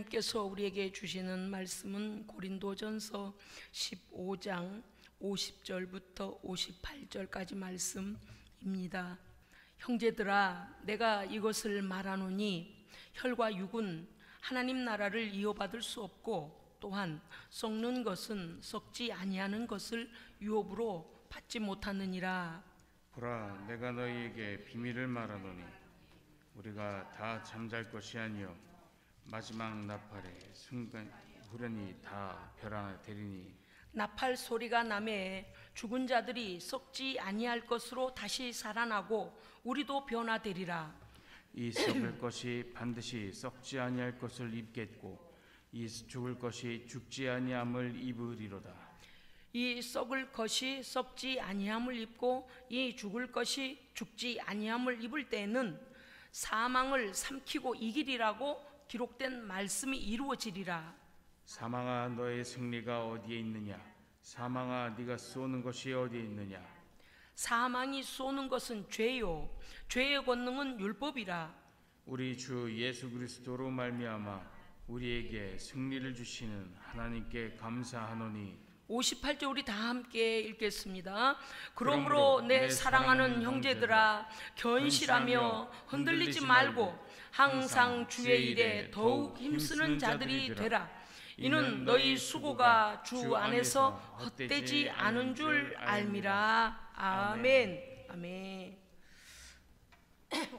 하나님께서 우리에게 주시는 말씀은 고린도전서 15장 50절부터 58절까지 말씀입니다. 형제들아, 내가 이것을 말하노니 혈과 육은 하나님 나라를 이어받을 수 없고, 또한 썩는 것은 썩지 아니하는 것을 유업으로 받지 못하느니라. 보라, 내가 너희에게 비밀을 말하노니 우리가 다 잠잘 것이 아니요 마지막 나팔에 순간 후련히 다 벼랑 되리니. 나팔 소리가 나매 죽은 자들이 썩지 아니할 것으로 다시 살아나고 우리도 변화되리라. 이 썩을 것이 반드시 썩지 아니할 것을 입겠고 이 죽을 것이 죽지 아니함을 입으리로다. 이 썩을 것이 썩지 아니함을 입고 이 죽을 것이 죽지 아니함을 입을 때에는 사망을 삼키고 이기리라고 기록된 말씀이 이루어지리라. 사망아, 너의 승리가 어디에 있느냐? 사망아, 네가 쏘는 것이 어디에 있느냐? 사망이 쏘는 것은 죄요, 죄의 권능은 율법이라. 우리 주 예수 그리스도로 말미암아 우리에게 승리를 주시는 하나님께 감사하노니. 58절 우리 다 함께 읽겠습니다. 그러므로 내 사랑하는 형제들아, 견실하며 흔들리지 말고 항상 주의 일에 더욱 힘쓰는 자들이 되라. 이는 너희 수고가 주 안에서 헛되지 않은 줄 알미라. 아멘. 아멘.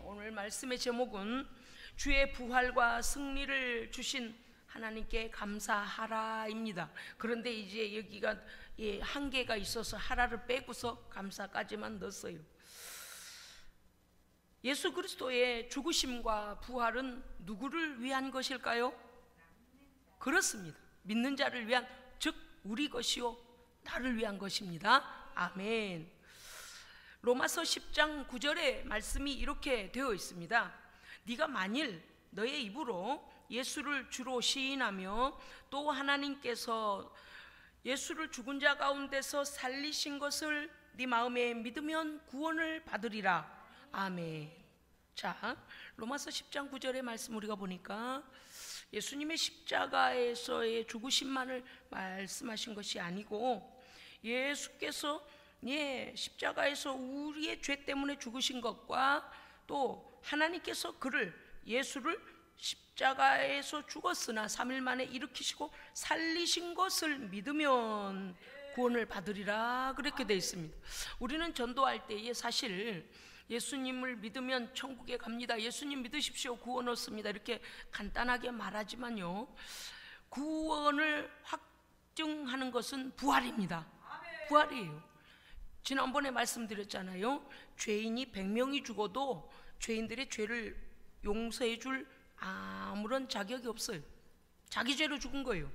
오늘 말씀의 제목은 주의 부활과 승리를 주신 하나님께 감사하라입니다. 그런데 이제 여기가 한계가 있어서 하라를 빼고서 감사까지만 넣었어요. 예수 그리스도의 죽으심과 부활은 누구를 위한 것일까요? 그렇습니다. 믿는 자를 위한, 즉 우리 것이요 나를 위한 것입니다. 아멘. 로마서 10장 9절의 말씀이 이렇게 되어 있습니다. 네가 만일 너의 입으로 예수를 주로 시인하며 또 하나님께서 예수를 죽은 자 가운데서 살리신 것을 네 마음에 믿으면 구원을 받으리라. 아멘. 자, 로마서 10장 9절의 말씀 우리가 보니까 예수님의 십자가에서의 죽으심만을 말씀하신 것이 아니고 예수께서 십자가에서 우리의 죄 때문에 죽으신 것과 또 하나님께서 예수를 십자가에서 죽었으나 3일 만에 일으키시고 살리신 것을 믿으면 구원을 받으리라, 그렇게 되어 있습니다. 우리는 전도할 때에 사실 예수님을 믿으면 천국에 갑니다, 예수님 믿으십시오, 구원 얻습니다, 이렇게 간단하게 말하지만요, 구원을 확증하는 것은 부활입니다. 부활이에요. 지난번에 말씀드렸잖아요. 죄인이 100명이 죽어도 죄인들의 죄를 용서해 줄 아무런 자격이 없어요. 자기 죄로 죽은 거예요.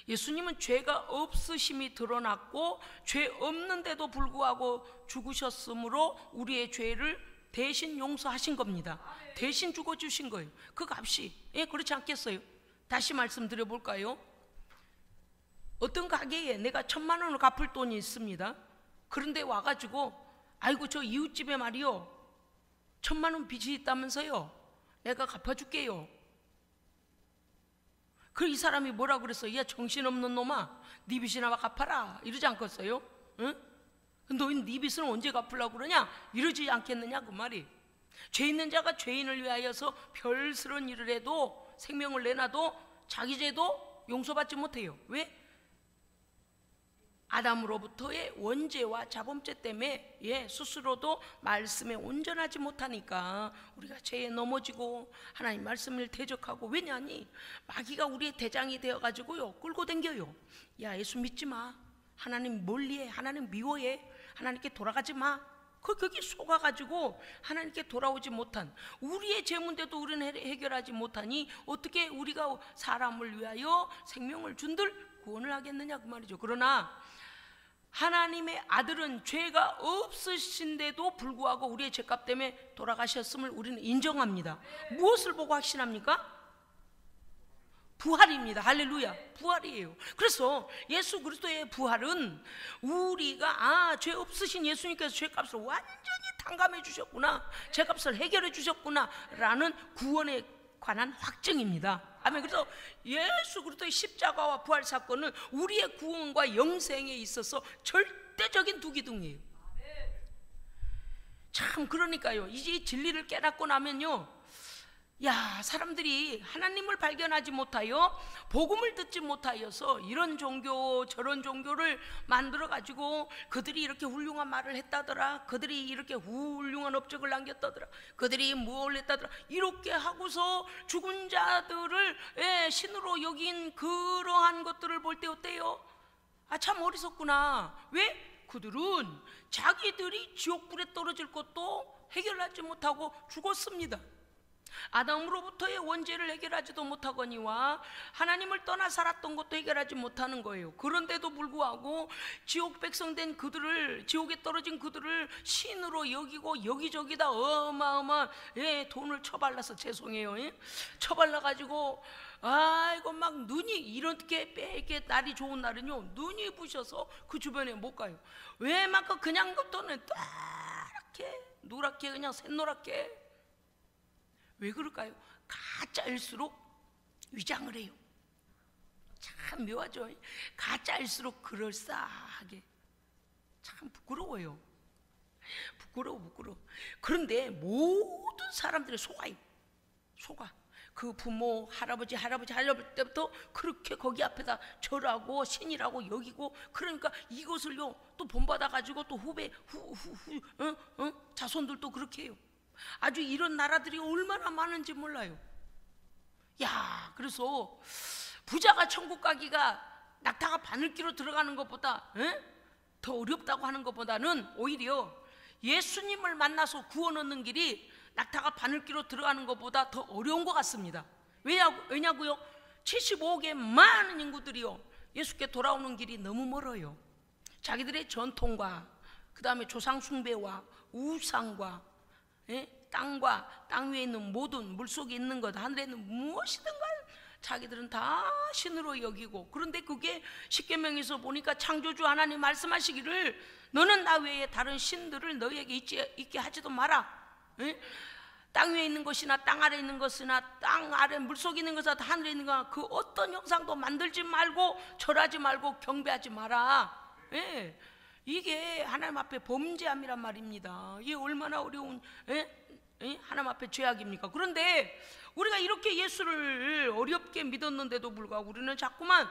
예수님은 죄가 없으심이 드러났고 죄 없는데도 불구하고 죽으셨으므로 우리의 죄를 대신 용서하신 겁니다. 대신 죽어주신 거예요. 그 값이 그렇지 않겠어요? 다시 말씀드려 볼까요? 어떤 가게에 내가 1,000만 원을 갚을 돈이 있습니다. 그런데 와가지고 아이고 저 이웃집에 말이요 1,000만 원 빚이 있다면서요, 내가 갚아줄게요. 이 사람이 뭐라 그랬어요? 야 정신없는 놈아, 네 빚이나 갚아라, 이러지 않겠어요? 응? 너희 네 빚은 언제 갚으려고 그러냐, 이러지 않겠느냐 그 말이. 죄 있는 자가 죄인을 위하여서 별스러운 일을 해도, 생명을 내놔도 자기 죄도 용서받지 못해요. 왜? 아담으로부터의 원죄와 자범죄 때문에 스스로도 말씀에 온전하지 못하니까 우리가 죄에 넘어지고 하나님 말씀을 대적하고, 왜냐니 마귀가 우리의 대장이 되어가지고요 끌고 댕겨요. 야 예수 믿지 마, 하나님 멀리해, 하나님 미워해, 하나님께 돌아가지 마. 거기 속아가지고 하나님께 돌아오지 못한, 우리의 죄 문제도 우리는 해결하지 못하니 어떻게 우리가 사람을 위하여 생명을 준들 구원을 하겠느냐 그 말이죠. 그러나 하나님의 아들은 죄가 없으신데도 불구하고 우리의 죄값 때문에 돌아가셨음을 우리는 인정합니다. 무엇을 보고 확신합니까? 부활입니다. 할렐루야. 부활이에요. 그래서 예수 그리스도의 부활은 우리가 죄 없으신 예수님께서 죄값을 완전히 탕감해 주셨구나, 죄값을 해결해 주셨구나 라는 구원에 관한 확증입니다. 아멘. 그래서 예수 그리스도의 십자가와 부활 사건은 우리의 구원과 영생에 있어서 절대적인 두기둥이에요. 참 그러니까요, 이제 진리를 깨닫고 나면요, 야, 사람들이 하나님을 발견하지 못하여 복음을 듣지 못하여서 이런 종교 저런 종교를 만들어 가지고 그들이 이렇게 훌륭한 말을 했다더라, 그들이 이렇게 훌륭한 업적을 남겼다더라, 그들이 뭘 했다더라, 이렇게 하고서 죽은 자들을 신으로 여긴 그러한 것들을 볼 때 어때요? 아, 참 어리석구나. 왜? 그들은 자기들이 지옥불에 떨어질 것도 해결하지 못하고 죽었습니다. 아담으로부터의 원죄를 해결하지도 못하거니와 하나님을 떠나 살았던 것도 해결하지 못하는 거예요. 그런데도 불구하고 지옥 백성된 그들을, 지옥에 떨어진 그들을 신으로 여기고 여기저기다 어마어마한 돈을 처발라서, 죄송해요, 처발라가지고 아이고 막 눈이 이렇게 빼게 날이 좋은 날은요 눈이 부셔서 그 주변에 못 가요. 왜만큼 그냥 돈은 노랗게 그냥 샛노랗게. 왜 그럴까요? 가짜일수록 위장을 해요. 참 묘하죠. 가짜일수록 그럴싸하게. 참 부끄러워요. 부끄러워. 그런데 모든 사람들의 속아요. 속아. 그 부모, 할아버지 때부터 그렇게 거기 앞에다 절하고 신이라고 여기고, 그러니까 이것을요 또 본받아 가지고 또 후배 자손들도 그렇게 해요. 아주 이런 나라들이 얼마나 많은지 몰라요. 야, 그래서 부자가 천국 가기가 낙타가 바늘기로 들어가는 것보다 더 어렵다고 하는 것보다는 오히려 예수님을 만나서 구원 얻는 길이 낙타가 바늘기로 들어가는 것보다 더 어려운 것 같습니다. 왜냐고요? 75억의 많은 인구들이요 예수께 돌아오는 길이 너무 멀어요. 자기들의 전통과 그 다음에 조상 숭배와 우상과 땅과 땅 위에 있는 모든 물속에 있는 것, 하늘에 있는 무엇이든가 자기들은 다 신으로 여기고, 그런데 그게 십계명에서 보니까 창조주 하나님 말씀하시기를 너는 나 외에 다른 신들을 너희에게 있게 하지도 마라. 땅 위에 있는 것이나 땅 아래에 있는 것이나 땅 아래 물속에 있는 것이나 하늘에 있는 것, 그 어떤 형상도 만들지 말고 절하지 말고 경배하지 마라. 이게 하나님 앞에 범죄함이란 말입니다. 이게 얼마나 어려운 하나님 앞에 죄악입니까? 그런데 우리가 이렇게 예수를 어렵게 믿었는데도 불구하고 우리는 자꾸만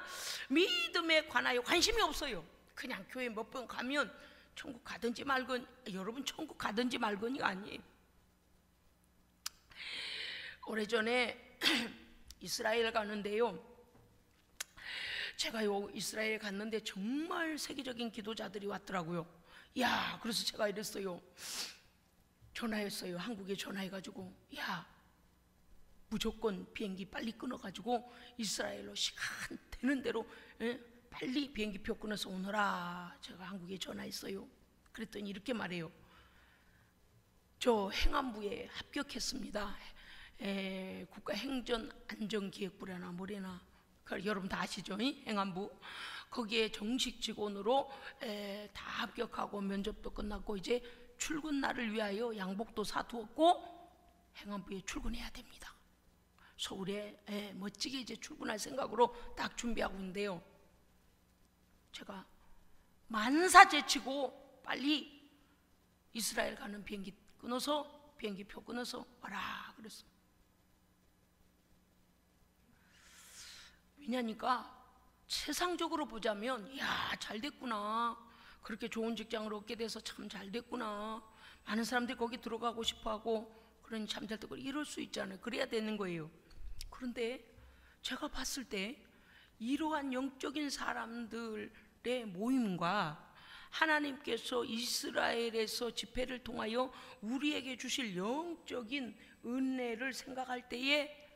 믿음에 관하여 관심이 없어요. 그냥 교회 몇 번 가면 천국 가든지 말건, 여러분 천국 가든지 말건이가 아니에요. 오래전에 이스라엘 가는데요, 제가요 이스라엘 갔는데 정말 세계적인 기도자들이 왔더라고요. 야, 그래서 제가 이랬어요. 전화했어요. 한국에 전화해가지고, 야, 무조건 비행기 빨리 끊어가지고 이스라엘로 시간 되는 대로 빨리 비행기표 끊어서 오너라. 제가 한국에 전화했어요. 그랬더니 이렇게 말해요. 저 행안부에 합격했습니다. 국가행정안전기획부라나 뭐래나, 여러분 다 아시죠? 행안부. 거기에 정식 직원으로 다 합격하고 면접도 끝났고 이제 출근 날을 위하여 양복도 사두었고 행안부에 출근해야 됩니다. 서울에 멋지게 이제 출근할 생각으로 딱 준비하고 있는데요, 제가 만사 제치고 빨리 이스라엘 가는 비행기표 끊어서 와라 그랬어. 왜냐니까 세상적으로 보자면, 야, 잘 됐구나, 그렇게 좋은 직장을 얻게 돼서 참 잘 됐구나, 많은 사람들이 거기 들어가고 싶어하고 그러니 참 잘 되고 이럴 수 있잖아요. 그래야 되는 거예요. 그런데 제가 봤을 때 이러한 영적인 사람들의 모임과 하나님께서 이스라엘에서 집회를 통하여 우리에게 주실 영적인 은혜를 생각할 때에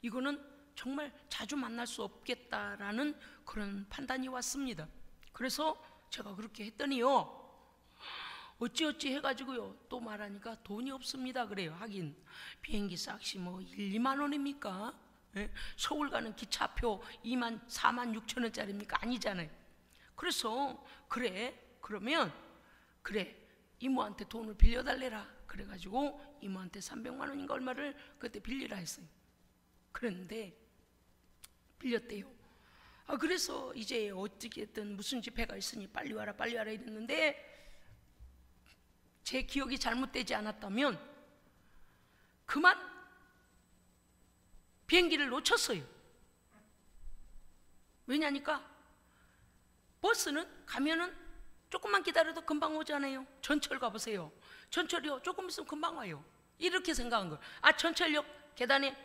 이거는 정말 자주 만날 수 없겠다라는 그런 판단이 왔습니다. 그래서 제가 그렇게 했더니요, 어찌어찌 해가지고요 또 말하니까 돈이 없습니다 그래요. 하긴 비행기 싹시 뭐 1, 2만 원입니까? 서울 가는 기차표 4만 6천 원짜리입니까? 아니잖아요. 그래서 그러면 이모한테 돈을 빌려달래라 그래가지고 이모한테 300만 원인가 얼마를 그때 빌리라 했어요. 그런데 빌렸대요. 그래서 이제 어떻게든 무슨 집회가 있으니 빨리 와라 이랬는데, 제 기억이 잘못되지 않았다면 그만 비행기를 놓쳤어요. 왜냐니까 버스는 가면은 조금만 기다려도 금방 오잖아요. 전철 가보세요. 전철이요, 조금 있으면 금방 와요. 이렇게 생각한 거예요. 전철역 계단에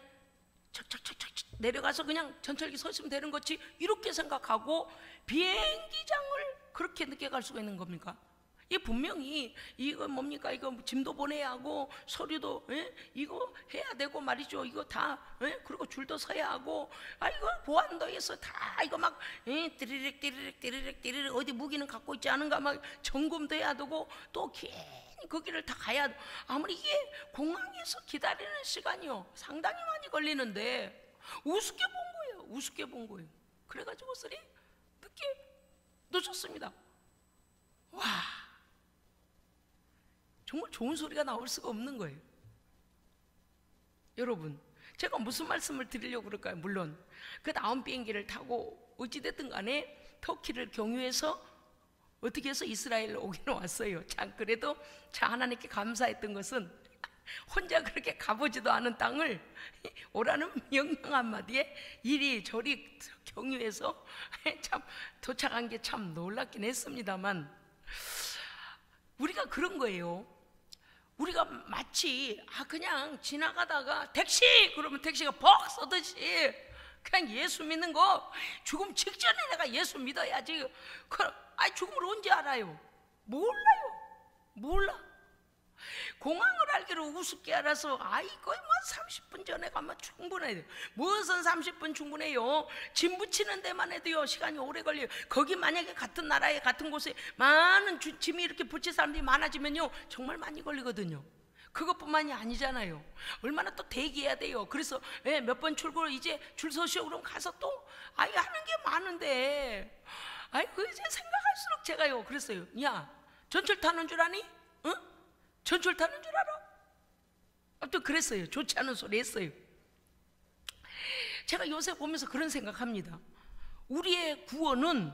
척척척척 내려가서 그냥 전철기 서 있으면 되는 거지, 이렇게 생각하고 비행기장을 그렇게 늦게 갈 수가 있는 겁니까? 이 분명히 이거 뭡니까? 이거 짐도 보내야 하고 서류도 이거 해야 되고 말이죠. 이거 다 그리고 줄도 서야 하고, 이거 보안도에서 다 이거 막 띠리릭 어디 무기는 갖고 있지 않은가 막 점검도 해야 되고, 또 괜히 거기를 다 가야 돼. 아무리 이게 공항에서 기다리는 시간이요 상당히 많이 걸리는데 우습게 본 거예요. 그래가지고 쓰리 늦게 놓쳤습니다. 와, 정말 좋은 소리가 나올 수가 없는 거예요. 여러분, 제가 무슨 말씀을 드리려고 그럴까요? 물론 그 다음 비행기를 타고 어찌됐든 간에 터키를 경유해서 어떻게 해서 이스라엘로 오기는 왔어요. 참, 그래도 하나님께 감사했던 것은 혼자 그렇게 가보지도 않은 땅을 오라는 명령 한마디에 이리저리 경유해서 참 도착한 게 참 놀랍긴 했습니다만, 우리가 그런 거예요. 우리가 마치 그냥 지나가다가 택시 그러면 택시가 벅 쏘듯이 그냥 예수 믿는 거, 죽음 직전에 내가 예수 믿어야지. 죽음을 언제 알아요? 몰라. 공항을 알기로 우습게 알아서 거의 30분 전에 가면 충분해요. 무슨 30분 충분해요? 짐 붙이는 데만 해도요 시간이 오래 걸려요. 거기 만약에 같은 나라에 같은 곳에 많은 짐이 이렇게 붙일 사람들이 많아지면요 정말 많이 걸리거든요. 그것뿐만이 아니잖아요. 얼마나 또 대기해야 돼요. 그래서 몇 번 출구 이제 줄 서시오 그럼 가서 또 하는 게 많은데, 그 이제 생각할수록 제가요 그랬어요. 야, 전철 타는 줄 아니? 응? 전철 타는 줄 알아? 또 그랬어요. 좋지 않은 소리 했어요. 제가 요새 보면서 그런 생각합니다. 우리의 구원은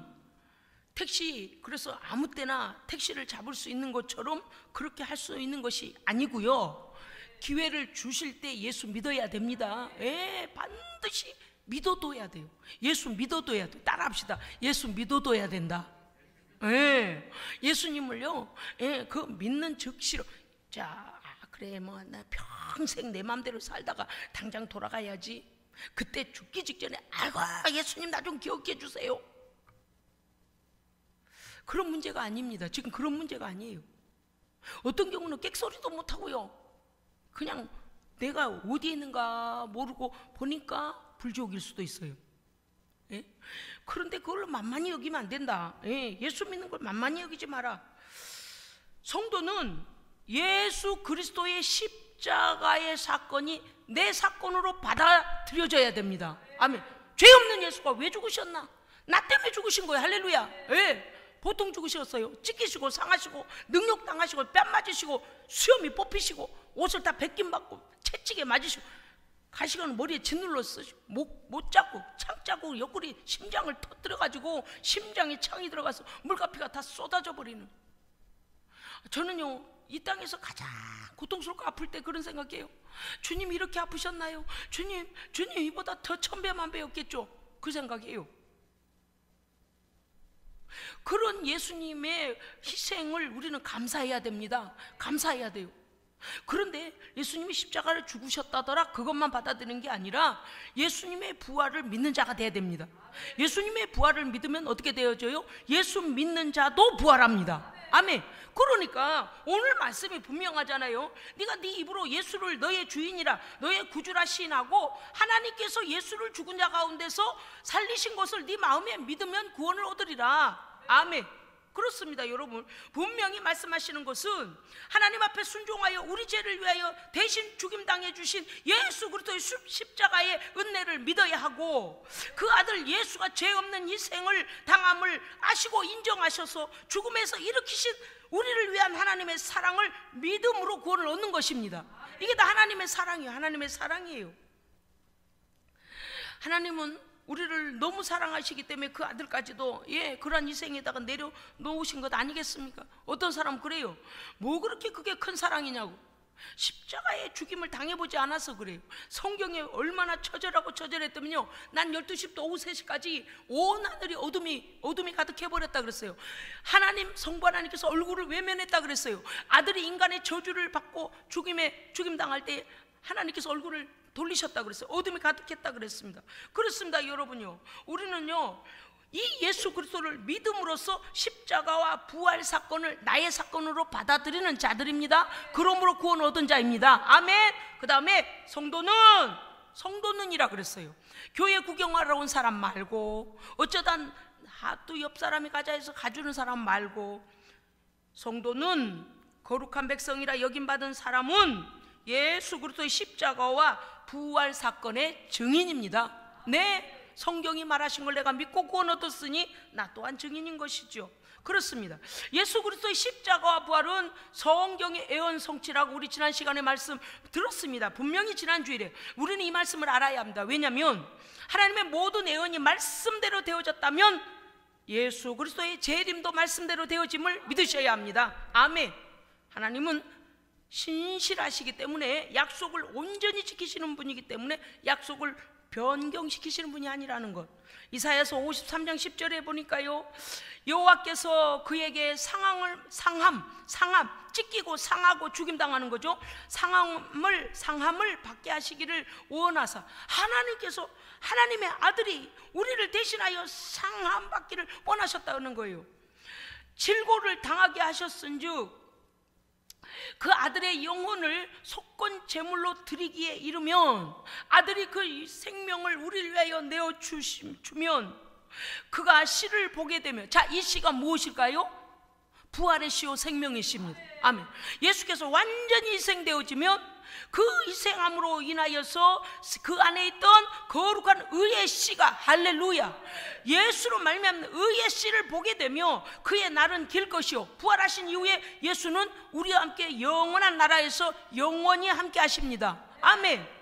택시, 그래서 아무 때나 택시를 잡을 수 있는 것처럼 그렇게 할 수 있는 것이 아니고요, 기회를 주실 때 예수 믿어야 됩니다. 반드시 믿어둬야 돼요. 예수 믿어둬야 돼요. 따라합시다. 예수 믿어둬야 된다. 예수님을요 그 믿는 즉시로, 그래 나 평생 내 마음대로 살다가 당장 돌아가야지, 그때 죽기 직전에 예수님 나 좀 기억해 주세요, 그런 문제가 아닙니다. 지금 그런 문제가 아니에요. 어떤 경우는 객소리도 못하고요 그냥 내가 어디에 있는가 모르고 보니까 불지옥일 수도 있어요. 그런데 그걸 만만히 여기면 안 된다. 예수 믿는 걸 만만히 여기지 마라. 성도는 예수 그리스도의 십자가의 사건이 내 사건으로 받아들여져야 됩니다. 아멘. 죄 없는 예수가 왜 죽으셨나? 나 때문에 죽으신 거예요. 할렐루야. 보통 죽으셨어요. 찢기시고 상하시고 능욕당하시고 뺨 맞으시고 수염이 뽑히시고 옷을 다 벗김받고 채찍에 맞으시고 가시관 머리에 짓눌러 쓰시고 못 잡고 창 짜고 옆구리 심장을 터뜨려가지고 심장에 창이 들어가서 물가피가 다 쏟아져 버리는, 저는요 이 땅에서 가장 고통스럽고 아플 때 그런 생각해요. 주님 이렇게 아프셨나요? 주님 이보다 더 천배만 배였겠죠? 그 생각이에요. 그런 예수님의 희생을 우리는 감사해야 됩니다. 감사해야 돼요. 그런데 예수님이 십자가를 죽으셨다더라 그것만 받아들이는 게 아니라 예수님의 부활을 믿는 자가 돼야 됩니다. 예수님의 부활을 믿으면 어떻게 되어져요? 예수 믿는 자도 부활합니다. 아멘. 그러니까 오늘 말씀이 분명하잖아요. 네가 네 입으로 예수를 너의 주인이라 너의 구주라 시인하고 하나님께서 예수를 죽은 자 가운데서 살리신 것을 네 마음에 믿으면 구원을 얻으리라. 아멘. 그렇습니다. 여러분, 분명히 말씀하시는 것은 하나님 앞에 순종하여 우리 죄를 위하여 대신 죽임당해 주신 예수 그리스도의 십자가의 은혜를 믿어야 하고, 그 아들 예수가 죄 없는 희생을 당함을 아시고 인정하셔서 죽음에서 일으키신 우리를 위한 하나님의 사랑을 믿음으로 구원을 얻는 것입니다. 이게 다 하나님의 사랑이에요. 하나님의 사랑이에요. 하나님은 우리를 너무 사랑하시기 때문에 그 아들까지도 그러한 희생에다가 내려놓으신 것 아니겠습니까? 어떤 사람은 그래요. 뭐 그렇게 그게 큰 사랑이냐고. 십자가의 죽임을 당해보지 않아서 그래요. 성경에 얼마나 처절하고 처절했다면요, 난 12시부터 오후 3시까지 온 하늘이 어둠이 가득해버렸다 그랬어요. 성부 하나님께서 얼굴을 외면했다 그랬어요. 아들이 인간의 저주를 받고 죽임 당할 때 하나님께서 얼굴을 돌리셨다 그랬어요. 어둠이 가득했다 그랬습니다. 그렇습니다. 여러분요, 우리는요 이 예수 그리스도를 믿음으로써 십자가와 부활 사건을 나의 사건으로 받아들이는 자들입니다. 그러므로 구원 얻은 자입니다. 아멘. 그 다음에 성도는이라 그랬어요. 교회 구경하러 온 사람 말고, 어쩌다 또 옆 사람이 가자 해서 가주는 사람 말고, 성도는 거룩한 백성이라 여김받은 사람은 예수 그리스도의 십자가와 부활 사건의 증인입니다. 네, 성경이 말하신 걸 내가 믿고 구원 얻었으니 나 또한 증인인 것이죠. 그렇습니다. 예수 그리스도의 십자가와 부활은 성경의 애언성취라고 우리 지난 시간에 말씀 들었습니다. 분명히 지난 주일에 우리는 이 말씀을 알아야 합니다. 왜냐하면 하나님의 모든 애언이 말씀대로 되어졌다면 예수 그리스도의 재림도 말씀대로 되어짐을 믿으셔야 합니다. 아멘. 하나님은 신실하시기 때문에 약속을 온전히 지키시는 분이기 때문에 약속을 변경시키시는 분이 아니라는 것. 이사야서 53장 10절에 보니까요, 여호와께서 그에게 상함 찢기고 상하고 죽임당하는 거죠. 상함을 받게 하시기를 원하사, 하나님께서 하나님의 아들이 우리를 대신하여 상함 받기를 원하셨다는 거예요. 질고를 당하게 하셨은즉 그 아들의 영혼을 속건 제물로 드리기에 이르면, 아들이 그 생명을 우리를 위하여 내어주면 그가 씨를 보게 되면, 자, 이 씨가 무엇일까요? 부활의 씨요 생명의 씨입니다. 아멘. 예수께서 완전히 희생되어지면 그 희생함으로 인하여서 그 안에 있던 거룩한 의의 씨가, 할렐루야, 예수로 말미암는 의의 씨를 보게 되며 그의 날은 길 것이요, 부활하신 이후에 예수는 우리와 함께 영원한 나라에서 영원히 함께 하십니다. 아멘.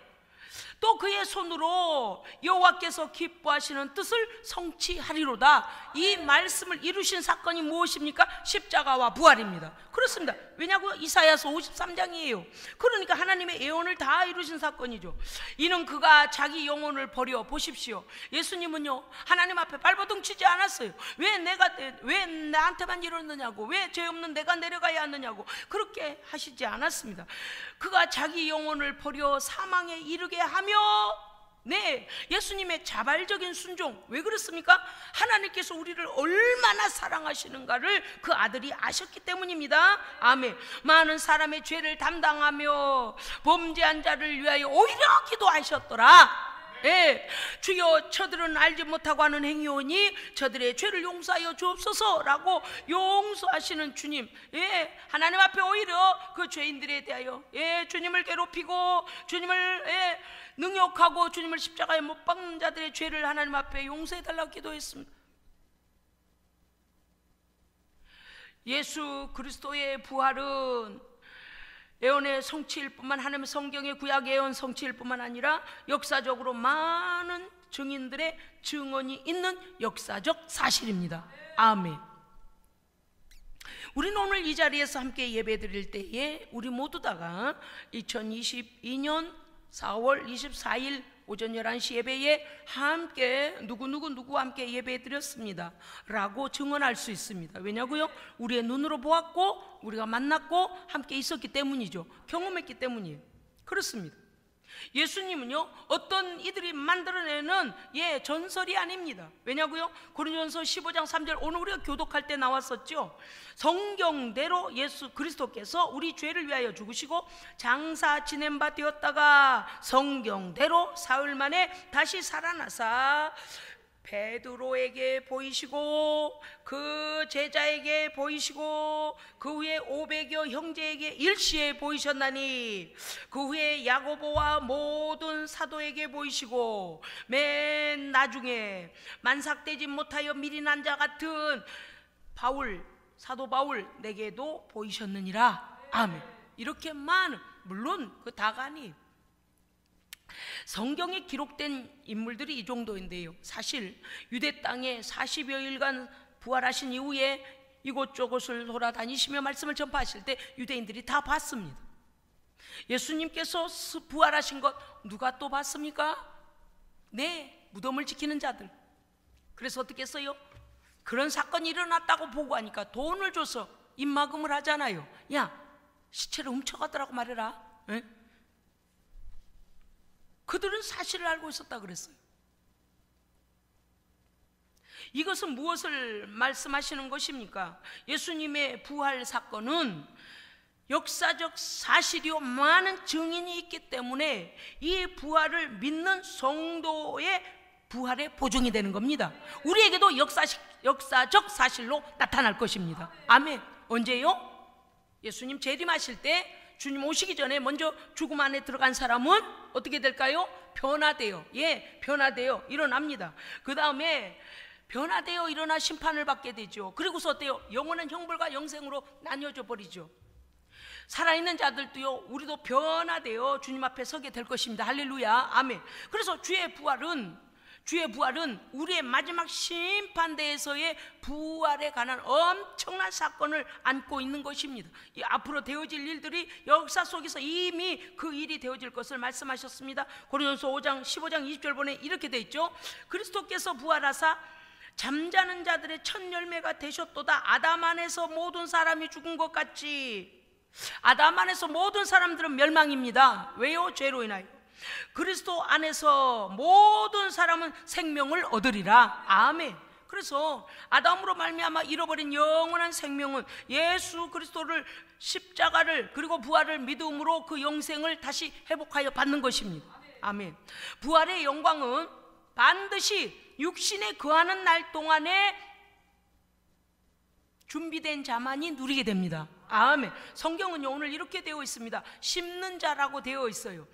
또 그의 손으로 여호와께서 기뻐하시는 뜻을 성취하리로다. 이 말씀을 이루신 사건이 무엇입니까? 십자가와 부활입니다. 그렇습니다. 왜냐고요? 이사야서 53장이에요. 그러니까 하나님의 예언을 다 이루신 사건이죠. 이는 그가 자기 영혼을 버려, 보십시오, 예수님은요 하나님 앞에 발버둥 치지 않았어요. 왜 나한테만 이러느냐고, 왜 죄 없는 내가 내려가야 하느냐고 그렇게 하시지 않았습니다. 그가 자기 영혼을 버려 사망에 이르게 하며, 네, 예수님의 자발적인 순종. 왜 그렇습니까? 하나님께서 우리를 얼마나 사랑하시는가를 그 아들이 아셨기 때문입니다. 아멘. 많은 사람의 죄를 담당하며 범죄한 자를 위하여 오히려 기도하셨더라. 예, 주여 저들은 알지 못하고 하는 행위오니 저들의 죄를 용서하여 주옵소서라고 용서하시는 주님. 예, 하나님 앞에 오히려 그 죄인들에 대하여 주님을 괴롭히고 주님을 능욕하고 주님을 십자가에 못 박는 자들의 죄를 하나님 앞에 용서해달라고 기도했습니다. 예수 그리스도의 부활은 예언의 성취일 뿐만, 하나님의 성경의 구약 예언 성취일 뿐만 아니라 역사적으로 많은 증인들의 증언이 있는 역사적 사실입니다. 아멘. 우리는 오늘 이 자리에서 함께 예배 드릴 때에 우리 모두 다가 2022년 4월 24일 오전 11시 예배에 함께 누구와 함께 예배 드렸습니다 라고 증언할 수 있습니다. 왜냐고요? 우리의 눈으로 보았고 우리가 만났고 함께 있었기 때문이죠. 경험했기 때문이에요. 그렇습니다. 예수님은요 어떤 이들이 만들어내는 전설이 아닙니다. 왜냐고요? 고린도전서 15장 3절 오늘 우리가 교독할 때 나왔었죠. 성경대로 예수 그리스도께서 우리 죄를 위하여 죽으시고 장사 지낸 바 되었다가 성경대로 사흘 만에 다시 살아나사 베드로에게 보이시고 그 제자에게 보이시고 그 후에 500여 형제에게 일시에 보이셨나니 그 후에 야고보와 모든 사도에게 보이시고 맨 나중에 만삭되지 못하여 미리 난 자 같은 사도 바울 내게도 보이셨느니라. 아멘. 이렇게 많은, 물론 그 다가 아니에요. 성경에 기록된 인물들이 이 정도인데요, 사실 유대 땅에 40여일간 부활하신 이후에 이곳저곳을 돌아다니시며 말씀을 전파하실 때 유대인들이 다 봤습니다. 예수님께서 부활하신 것 누가 또 봤습니까? 네, 무덤을 지키는 자들. 그래서 어떻게 했어요? 그런 사건이 일어났다고 보고하니까 돈을 줘서 입막음을 하잖아요. 야, 시체를 훔쳐가더라고 말해라. 에? 그들은 사실을 알고 있었다 그랬어요. 이것은 무엇을 말씀하시는 것입니까? 예수님의 부활 사건은 역사적 사실이요 많은 증인이 있기 때문에 이 부활을 믿는 성도의 부활의 보증이 되는 겁니다. 우리에게도 역사적 사실로 나타날 것입니다. 아멘. 언제요? 예수님 재림하실 때, 주님 오시기 전에 먼저 죽음 안에 들어간 사람은 어떻게 될까요? 변화되어, 변화되어 일어납니다. 그 다음에 변화되어 일어나 심판을 받게 되죠. 그리고서 어때요? 영원한 형벌과 영생으로 나뉘어져 버리죠. 살아있는 자들도요, 우리도 변화되어 주님 앞에 서게 될 것입니다. 할렐루야, 아멘. 그래서 주의 부활은 우리의 마지막 심판대에서의 부활에 관한 엄청난 사건을 안고 있는 것입니다. 이 앞으로 되어질 일들이 역사 속에서 이미 그 일이 되어질 것을 말씀하셨습니다. 고린도서 5장 15장 20절 보내 이렇게 돼 있죠. 그리스도께서 부활하사 잠자는 자들의 첫 열매가 되셨도다. 아담 안에서 모든 사람이 죽은 것 같이 아담 안에서 모든 사람들은 멸망입니다. 왜요? 죄로 인하여. 그리스도 안에서 모든 사람은 생명을 얻으리라. 아멘. 그래서 아담으로 말미암아 잃어버린 영원한 생명은 예수 그리스도를, 십자가를, 그리고 부활을 믿음으로 그 영생을 다시 회복하여 받는 것입니다. 아멘. 부활의 영광은 반드시 육신에 거하는 날 동안에 준비된 자만이 누리게 됩니다. 아멘. 성경은요 오늘 이렇게 되어 있습니다. 심는 자라고 되어 있어요.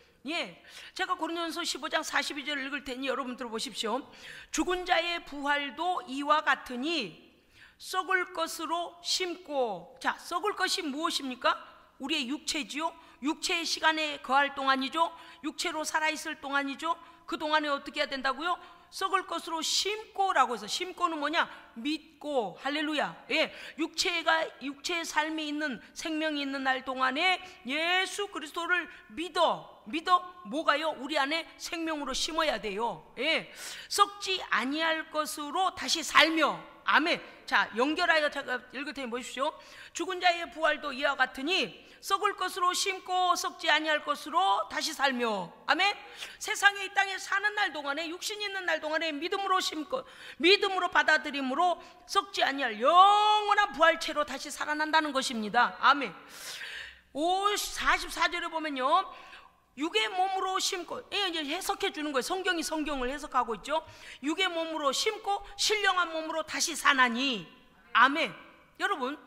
제가 고린도전서 15장 42절을 읽을 테니 여러분 들어보십시오. 죽은 자의 부활도 이와 같으니 썩을 것으로 심고. 자, 썩을 것이 무엇입니까? 우리의 육체지요. 육체의 시간에 거할 동안이죠. 육체로 살아있을 동안이죠. 그 동안에 어떻게 해야 된다고요? 썩을 것으로 심고라고 해서, 심고는 뭐냐? 믿고. 할렐루야. 육체의 삶이 있는, 생명이 있는 날 동안에 예수 그리스도를 믿어 뭐가요? 우리 안에 생명으로 심어야 돼요. 썩지 아니할 것으로 다시 살며. 아멘. 자, 연결하여 제가 읽을 테니 보십시오. 죽은 자의 부활도 이와 같으니 썩을 것으로 심고 썩지 아니할 것으로 다시 살며. 아멘. 세상에 이 땅에 사는 날 동안에, 육신이 있는 날 동안에 믿음으로 심고 믿음으로 받아들임으로 썩지 아니할 영원한 부활체로 다시 살아난다는 것입니다. 아멘. 44절에 보면요, 육의 몸으로 심고, 이제 해석해 주는 거예요. 성경이 성경을 해석하고 있죠. 육의 몸으로 심고 신령한 몸으로 다시 사나니. 아멘. 여러분,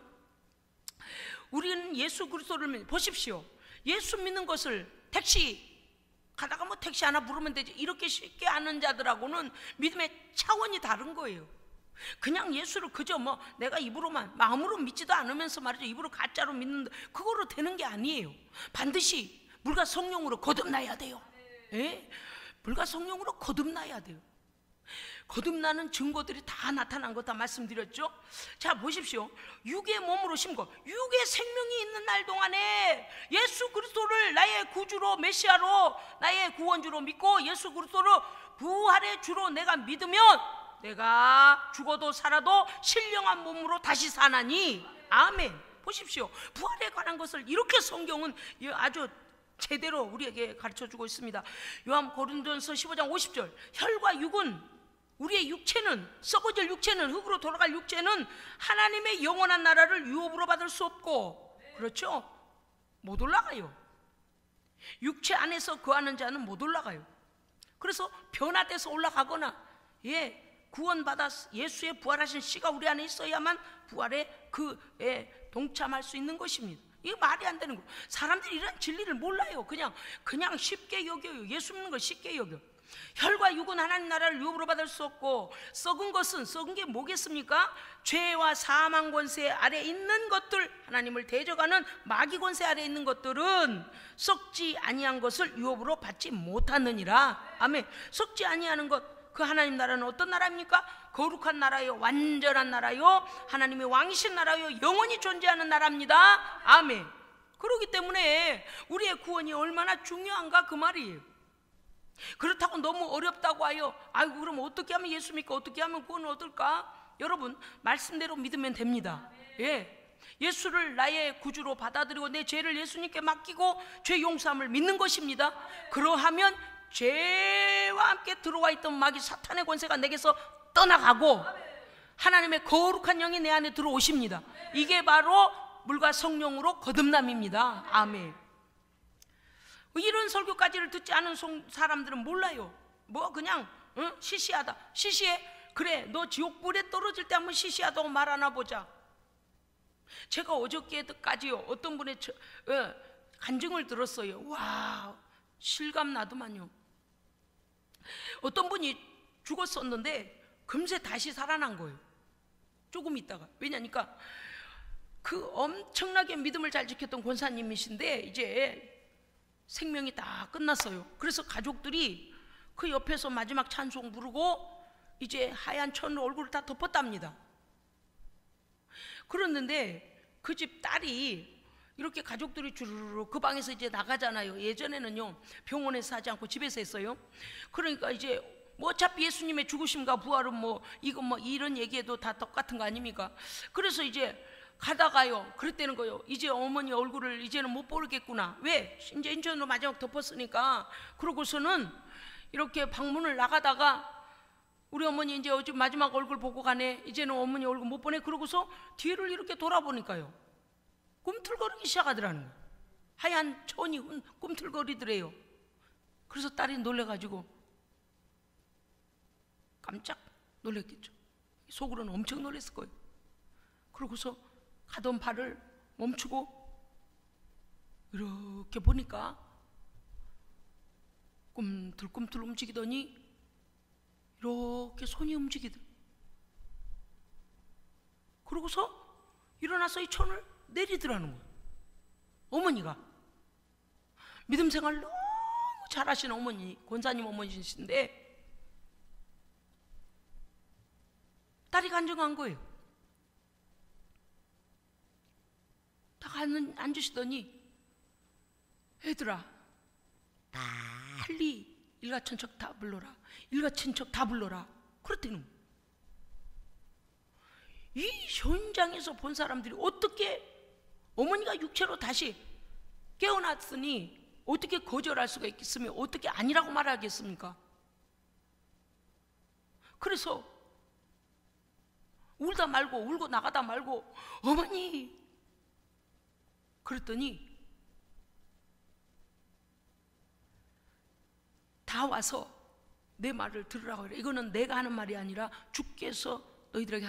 우리는 예수 그리스도를 보십시오. 예수 믿는 것을 택시 가다가 뭐 택시 하나 부르면 되지, 이렇게 쉽게 아는 자들하고는 믿음의 차원이 다른 거예요. 그냥 예수를 그저 뭐 내가 입으로만, 마음으로 믿지도 않으면서 말이죠, 입으로 가짜로 믿는다, 그거로 되는 게 아니에요. 반드시 물과 성령으로 거듭나야 돼요. 물과 성령으로 거듭나야 돼요. 거듭나는 증거들이 다 나타난 거 다 말씀드렸죠. 자, 보십시오. 육의 몸으로 심고 육의 생명이 있는 날 동안에 예수 그리스도를 나의 구주로, 메시아로, 나의 구원주로 믿고 예수 그리스도를 부활의 주로 내가 믿으면 내가 죽어도 살아도 신령한 몸으로 다시 사나니. 아멘. 보십시오. 부활에 관한 것을 이렇게 성경은 아주 제대로 우리에게 가르쳐주고 있습니다. 요한 고린도전서 15장 50절. 혈과 육은, 우리의 육체는, 썩어질 육체는, 흙으로 돌아갈 육체는 하나님의 영원한 나라를 유업으로 받을 수 없고, 그렇죠? 못 올라가요. 육체 안에서 거하는 자는 못 올라가요. 그래서 변화돼서 올라가거나, 구원받아 예수의 부활하신 씨가 우리 안에 있어야만 부활에 동참할 수 있는 것입니다. 이게 말이 안 되는 거예요. 사람들이 이런 진리를 몰라요. 그냥 쉽게 여겨요. 예수 믿는 걸 쉽게 여겨. 혈과 육은 하나님 나라를 유업으로 받을 수 없고, 썩은 것은, 썩은 게 뭐겠습니까? 죄와 사망 권세 아래 있는 것들, 하나님을 대적하는 마귀 권세 아래 있는 것들은 썩지 아니한 것을 유업으로 받지 못하느니라. 아멘. 썩지 아니하는 것, 그 하나님 나라는 어떤 나라입니까? 거룩한 나라요, 완전한 나라요, 하나님의 왕이신 나라요, 영원히 존재하는 나라입니다. 아멘. 그렇기 때문에 우리의 구원이 얼마나 중요한가 그 말이에요. 그렇다고 너무 어렵다고 하여 아이고 그럼 어떻게 하면 예수 믿고 어떻게 하면 구원을 얻을까? 여러분 말씀대로 믿으면 됩니다. 예, 예수를 나의 구주로 받아들이고 내 죄를 예수님께 맡기고 죄 용서함을 믿는 것입니다. 그러하면 죄와 함께 들어와 있던 마귀 사탄의 권세가 내게서 떠나가고 하나님의 거룩한 영이 내 안에 들어오십니다. 이게 바로 물과 성령으로 거듭남입니다. 아멘. 이런 설교까지를 듣지 않은 사람들은 몰라요. 뭐 그냥 시시하다. 시시해? 그래, 너 지옥불에 떨어질 때 한번 시시하다고 말하나 보자. 제가 어저께까지요 어떤 분의 간증을 들었어요. 와, 실감 나더만요. 어떤 분이 죽었었는데 금세 다시 살아난 거예요. 조금 있다가. 왜냐니까 그 엄청나게 믿음을 잘 지켰던 권사님이신데 이제 생명이 다 끝났어요. 그래서 가족들이 그 옆에서 마지막 찬송 부르고 이제 하얀 천으로 얼굴을 다 덮었답니다. 그랬는데 그 집 딸이 이렇게 가족들이 주르르 그 방에서 이제 나가잖아요. 예전에는요 병원에서 하지 않고 집에서 했어요. 그러니까 이제 뭐 어차피 예수님의 죽으심과 부활은 뭐 이거 뭐 이런 얘기해도 다 똑같은 거 아닙니까? 그래서 이제 가다가요 그랬다는 거예요. 이제 어머니 얼굴을 이제는 못 보겠구나. 왜? 이제 인천으로 마지막 덮었으니까. 그러고서는 이렇게 방문을 나가다가 우리 어머니 이제 어제 마지막 얼굴 보고 가네. 이제는 어머니 얼굴 못 보네. 그러고서 뒤를 이렇게 돌아보니까요 꿈틀거리기 시작하더라는 거예요. 하얀 천이 꿈틀거리더래요. 그래서 딸이 놀래가지고 깜짝 놀랬겠죠. 속으로는 엄청 놀랬을 거예요. 그러고서 가던 발을 멈추고 이렇게 보니까 꿈틀꿈틀 움직이더니 이렇게 손이 움직이더라. 그러고서 일어나서 이 천을 내리더라는 거예요. 어머니가 믿음 생활 너무 잘하시는 어머니, 권사님 어머니신데 딸이 간증한 거예요. 딱 앉으시더니 애들아 빨리 일가천척 다 불러라. 일가천척 다 불러라. 그랬더니 이 현장에서 본 사람들이 어떻게 어머니가 육체로 다시 깨어났으니 어떻게 거절할 수가 있겠으며 어떻게 아니라고 말하겠습니까? 그래서 울다 말고 울고 나가다 말고 어머니 그랬더니 다 와서 내 말을 들으라고 그래. 이거는 내가 하는 말이 아니라 주께서 너희들에게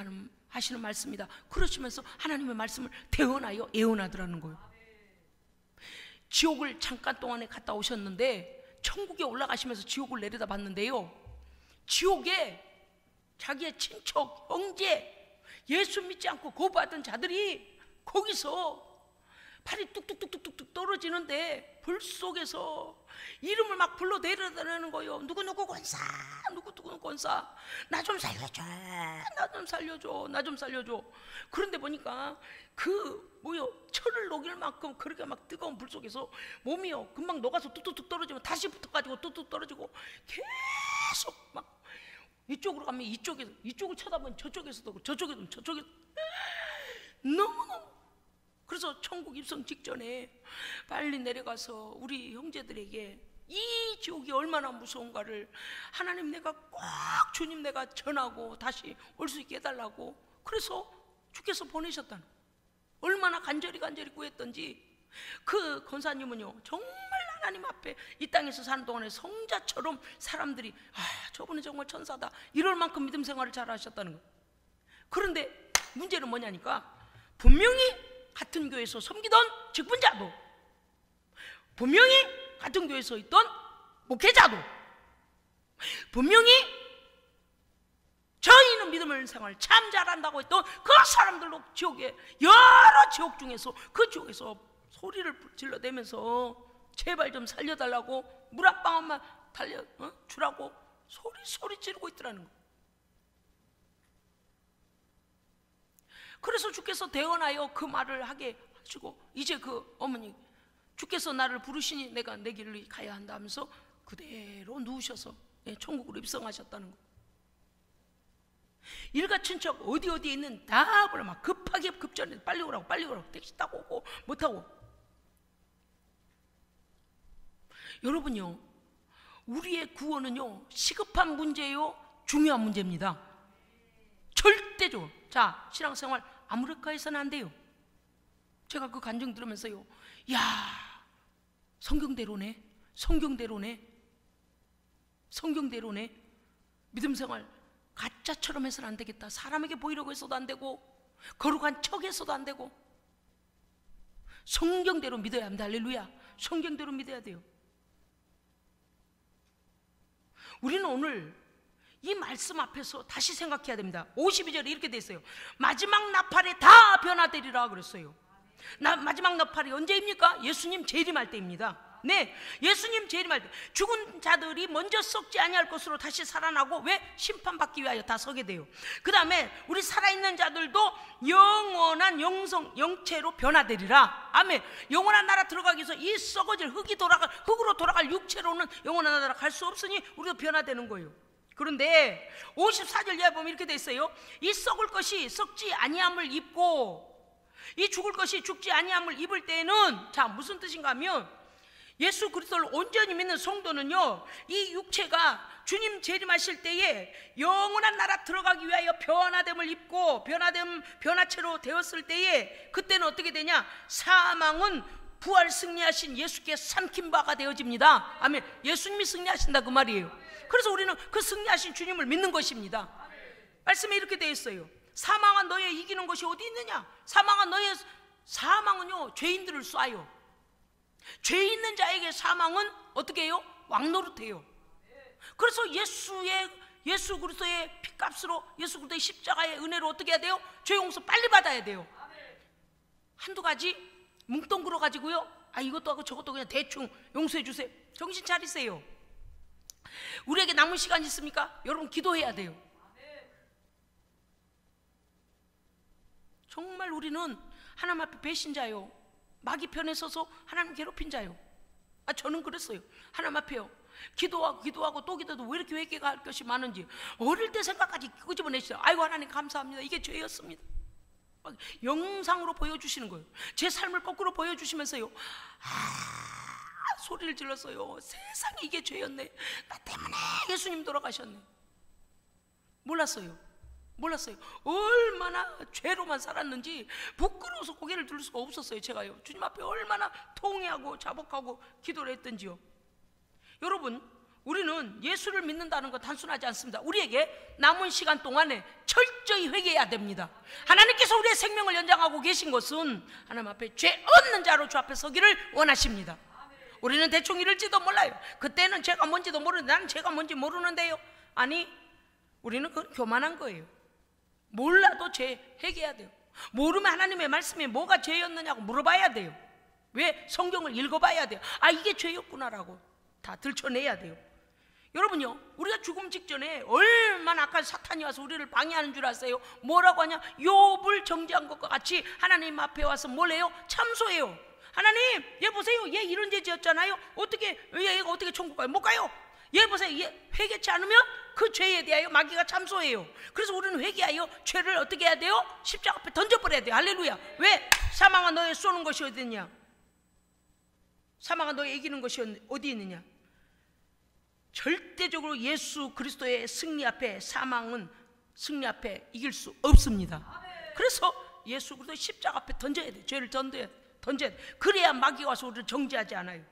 하시는 말씀이다. 그러시면서 하나님의 말씀을 대언하여 예언하더라는 거예요. 지옥을 잠깐 동안에 갔다 오셨는데 천국에 올라가시면서 지옥을 내려다 봤는데요 지옥에 자기의 친척, 형제, 예수 믿지 않고 거부하던 자들이 거기서 팔이 뚝뚝뚝뚝뚝 떨어지는데 불 속에서 이름을 막 불러 내려다니는 거예요. 누구누구 권사, 누구누구 권사, 나 좀 살려줘, 나 좀 살려줘, 나 좀 살려줘. 그런데 보니까 그 철을 녹일 만큼 그렇게 막 뜨거운 불 속에서 몸이요 금방 녹아서 뚝뚝뚝 떨어지면 다시 붙어가지고 뚝뚝 떨어지고 계속 막 이쪽으로 가면 이쪽을 쳐다보면 저쪽에서도 그렇고 저쪽에도 저쪽에도 너무너무. 그래서 천국 입성 직전에 빨리 내려가서 우리 형제들에게 이 지옥이 얼마나 무서운가를 하나님 내가 꼭 주님 내가 전하고 다시 올 수 있게 해달라고. 그래서 주께서 보내셨다는, 얼마나 간절히 구했던지. 그 권사님은요 정말 하나님 앞에 이 땅에서 사는 동안에 성자처럼 사람들이 저분은 정말 천사다 이럴 만큼 믿음 생활을 잘 하셨다는 거예요. 그런데 문제는 뭐냐니까 분명히 같은 교회에서 섬기던 직분자도, 분명히 같은 교회에서 있던 목회자도 분명히 저희는 믿음을 생활 참 잘한다고 했던 그 사람들도 지옥에, 여러 지옥 중에서 그 지옥에서 소리를 질러대면서 제발 좀 살려달라고, 물 한 방울만 주라고 소리 지르고 있더라는 거예요. 그래서 주께서 대언하여 그 말을 하게 하시고, 이제 그 어머니, 주께서 나를 부르시니 내가 내 길을 가야 한다 하면서 그대로 누우셔서 천국으로 입성하셨다는 거. 일가친척 어디에 있는 다 막 급하게 급전해 빨리 오라고 택시 타고 오고 못하고. 여러분요, 우리의 구원은요 시급한 문제요 중요한 문제입니다. 절대적으로. 자, 신앙생활 아무렇게해서는 안 돼요. 제가 그 간증 들으면서요, 야, 성경대로네. 믿음생활 가짜처럼 해서는 안 되겠다. 사람에게 보이려고 해서도 안 되고, 거룩한 척해서도 안 되고, 성경대로 믿어야 합니다. 할렐루야. 성경대로 믿어야 돼요. 우리는 오늘 이 말씀 앞에서 다시 생각해야 됩니다. 52절에 이렇게 돼 있어요. 마지막 나팔에 다 변화되리라 그랬어요. 마지막 나팔이 언제입니까? 예수님 재림할 때입니다. 네, 예수님 재림할 때 죽은 자들이 먼저 썩지 아니할 것으로 다시 살아나고, 왜? 심판받기 위하여 다 서게 돼요. 그 다음에 우리 살아있는 자들도 영원한 영체로 변화되리라. 아멘. 영원한 나라 들어가기 위해서 이 썩어질 흙으로 돌아갈 육체로는 영원한 나라 갈 수 없으니 우리도 변화되는 거예요. 그런데 54절 이하에 보면 이렇게 돼 있어요. 이 썩을 것이 썩지 아니함을 입고, 이 죽을 것이 죽지 아니함을 입을 때에는, 자, 무슨 뜻인가 하면, 예수 그리스도를 온전히 믿는 성도는요, 이 육체가 주님 재림하실 때에 영원한 나라 들어가기 위하여 변화됨을 입고, 변화체로 되었을 때에, 그때는 어떻게 되냐? 사망은 부활 승리하신 예수께 삼킨 바가 되어집니다. 아멘. 예수님이 승리하신다 그 말이에요. 그래서 우리는 그 승리하신 주님을 믿는 것입니다. 말씀에 이렇게 되어 있어요. 사망은 너의 이기는 것이 어디 있느냐? 사망은요 죄인들을 쏴요. 죄 있는 자에게 사망은 어떻게 해요? 왕노릇해요. 그래서 예수 그리스도의 피값으로, 예수 그리스도의 십자가의 은혜로 어떻게 해야 돼요? 죄 용서 빨리 받아야 돼요. 한두 가지 뭉뚱그려 가지고요, 아, 이것도 하고 저것도 그냥 대충 용서해 주세요. 정신 차리세요. 우리에게 남은 시간 있습니까? 여러분 기도해야 돼요. 정말 우리는 하나님 앞에 배신자요, 마귀 편에 서서 하나님 괴롭힌 자요. 아, 저는 그랬어요. 하나님 앞에요, 기도하고 또 기도도 왜 이렇게 회개가 할 것이 많은지 어릴 때 생각까지 끄집어내시죠. 아이고 하나님 감사합니다, 이게 죄였습니다. 막 영상으로 보여주시는 거예요. 제 삶을 거꾸로 보여주시면서요, 소리를 질렀어요. 세상에 이게 죄였네. 나 때문에 예수님 돌아가셨네. 몰랐어요. 얼마나 죄로만 살았는지 부끄러워서 고개를 들을 수가 없었어요. 제가요, 주님 앞에 얼마나 통회하고 자복하고 기도를 했던지요. 여러분, 우리는 예수를 믿는다는 건 단순하지 않습니다. 우리에게 남은 시간 동안에 철저히 회개해야 됩니다. 하나님께서 우리의 생명을 연장하고 계신 것은 하나님 앞에 죄 없는 자로 주 앞에 서기를 원하십니다. 우리는 대충 이럴지도 몰라요. 그때는 죄가 뭔지도 모르는데, 나는 죄가 뭔지 모르는데요. 아니, 우리는 그건 교만한 거예요. 몰라도 죄 회개해야 돼요. 모르면 하나님의 말씀에 뭐가 죄였느냐고 물어봐야 돼요. 왜? 성경을 읽어봐야 돼요. 아, 이게 죄였구나라고 다 들춰내야 돼요. 여러분요, 우리가 죽음 직전에 얼마나 아까 사탄이 와서 우리를 방해하는 줄 아세요? 뭐라고 하냐? 욥을 정죄한 것과 같이 하나님 앞에 와서 뭘 해요? 참소해요. 하나님, 얘 보세요, 얘 이런 죄 지었잖아요. 얘가 어떻게 천국 가요? 못 가요. 얘 보세요, 얘 회개치 않으면 그 죄에 대하여 마귀가 참소해요. 그래서 우리는 회개하여 죄를 어떻게 해야 돼요? 십자가 앞에 던져버려야 돼요. 할렐루야. 왜? 사망아 너의 쏘는 것이 어디 있느냐? 사망아 너의 이기는 것이 어디 있느냐? 절대적으로 예수 그리스도의 승리 앞에, 사망은 승리 앞에 이길 수 없습니다. 그래서 예수 그리스도의 십자가 앞에 던져야 돼요. 죄를 던져야 돼. 그래야 마귀가 와서 우리를 정죄하지 않아요.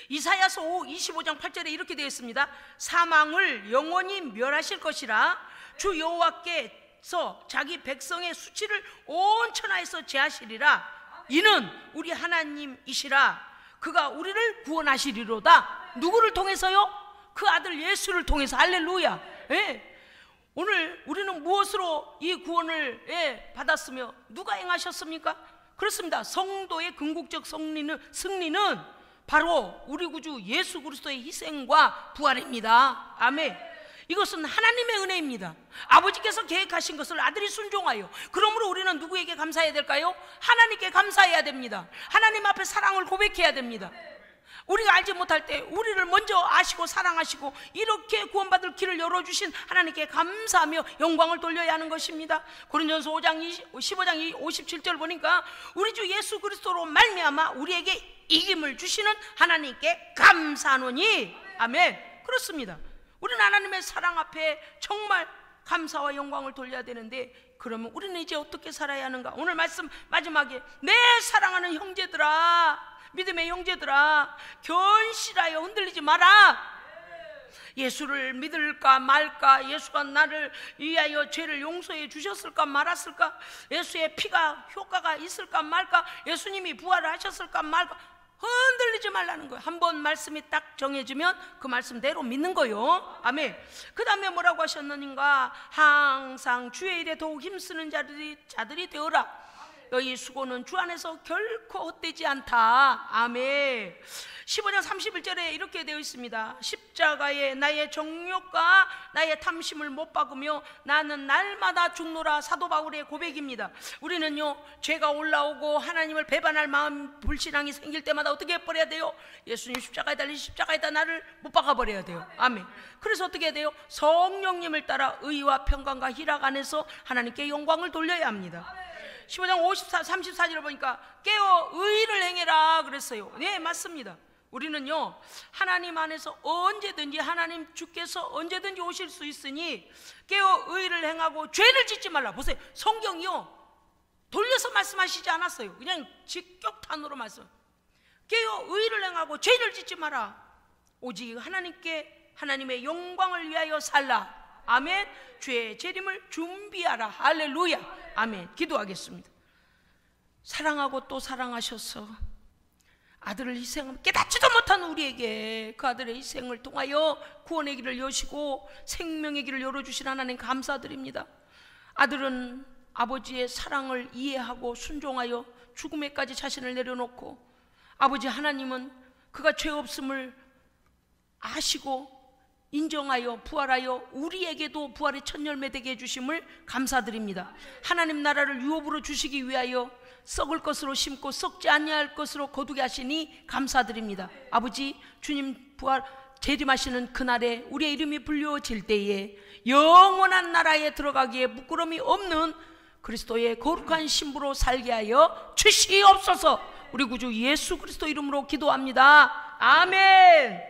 이사야서 25장 8절에 이렇게 되어 있습니다. 사망을 영원히 멸하실 것이라 주 여호와께서 자기 백성의 수치를 온 천하에서 제하시리라. 이는 우리 하나님이시라. 그가 우리를 구원하시리로다. 누구를 통해서요? 그 아들 예수를 통해서. 할렐루야. 예. 오늘 우리는 무엇으로 이 구원을 받았으며 누가 행하셨습니까? 그렇습니다. 성도의 궁극적 승리는 바로 우리 구주 예수 그리스도의 희생과 부활입니다. 아멘. 이것은 하나님의 은혜입니다. 아버지께서 계획하신 것을 아들이 순종하여, 그러므로 우리는 누구에게 감사해야 될까요? 하나님께 감사해야 됩니다. 하나님 앞에 사랑을 고백해야 됩니다. 우리가 알지 못할 때 우리를 먼저 아시고 사랑하시고 이렇게 구원받을 길을 열어주신 하나님께 감사하며 영광을 돌려야 하는 것입니다. 고린도전서 15장 57절 보니까 우리 주 예수 그리스도로 말미암아 우리에게 이김을 주시는 하나님께 감사하노니. 아멘. 그렇습니다. 우리는 하나님의 사랑 앞에 정말 감사와 영광을 돌려야 되는데, 그러면 우리는 이제 어떻게 살아야 하는가? 오늘 말씀 마지막에 내 사랑하는 형제들아, 믿음의 형제들아, 견실하여 흔들리지 마라. 예수를 믿을까 말까, 예수가 나를 위하여 죄를 용서해 주셨을까 말았을까, 예수의 피가 효과가 있을까 말까, 예수님이 부활을 하셨을까 말까, 흔들리지 말라는 거예요. 한번 말씀이 딱 정해지면 그 말씀대로 믿는 거요. 아멘. 그 다음에 뭐라고 하셨느니까, 항상 주의 일에 더욱 힘쓰는 자들이 되어라. 너희 수고는 주 안에서 결코 헛되지 않다. 아멘. 15장 31절에 이렇게 되어 있습니다. 십자가에 나의 정욕과 나의 탐심을 못 박으며 나는 날마다 죽노라. 사도 바울의 고백입니다. 우리는요, 죄가 올라오고 하나님을 배반할 마음, 불신앙이 생길 때마다 어떻게 해버려야 돼요? 예수님 십자가에 달린 십자가에다 나를 못 박아버려야 돼요. 아멘. 그래서 어떻게 해야 돼요? 성령님을 따라 의와 평강과 희락 안에서 하나님께 영광을 돌려야 합니다. 15장 34절을 보니까 깨어 의를 행해라 그랬어요. 네, 맞습니다. 우리는요, 하나님 안에서 언제든지, 하나님 주께서 언제든지 오실 수 있으니 깨어 의를 행하고 죄를 짓지 말라. 보세요, 성경이요 돌려서 말씀하시지 않았어요. 그냥 직격탄으로 말씀. 깨어 의를 행하고 죄를 짓지 마라. 오직 하나님께, 하나님의 영광을 위하여 살라. 아멘. 죄의 재림을 준비하라. 할렐루야. 아멘. 기도하겠습니다. 사랑하고 또 사랑하셔서 아들을 희생하면 깨닫지도 못한 우리에게 그 아들의 희생을 통하여 구원의 길을 여시고 생명의 길을 열어주신 하나님 감사드립니다. 아들은 아버지의 사랑을 이해하고 순종하여 죽음에까지 자신을 내려놓고, 아버지 하나님은 그가 죄 없음을 아시고 인정하여 부활하여 우리에게도 부활의 첫 열매 되게 해주심을 감사드립니다. 하나님 나라를 유업으로 주시기 위하여 썩을 것으로 심고 썩지 아니할 것으로 거두게 하시니 감사드립니다. 아버지, 주님 부활 재림하시는 그날에 우리의 이름이 불려질 때에 영원한 나라에 들어가기에 부끄러움이 없는 그리스도의 거룩한 신부로 살게 하여 주시옵소서. 우리 구주 예수 그리스도 이름으로 기도합니다. 아멘.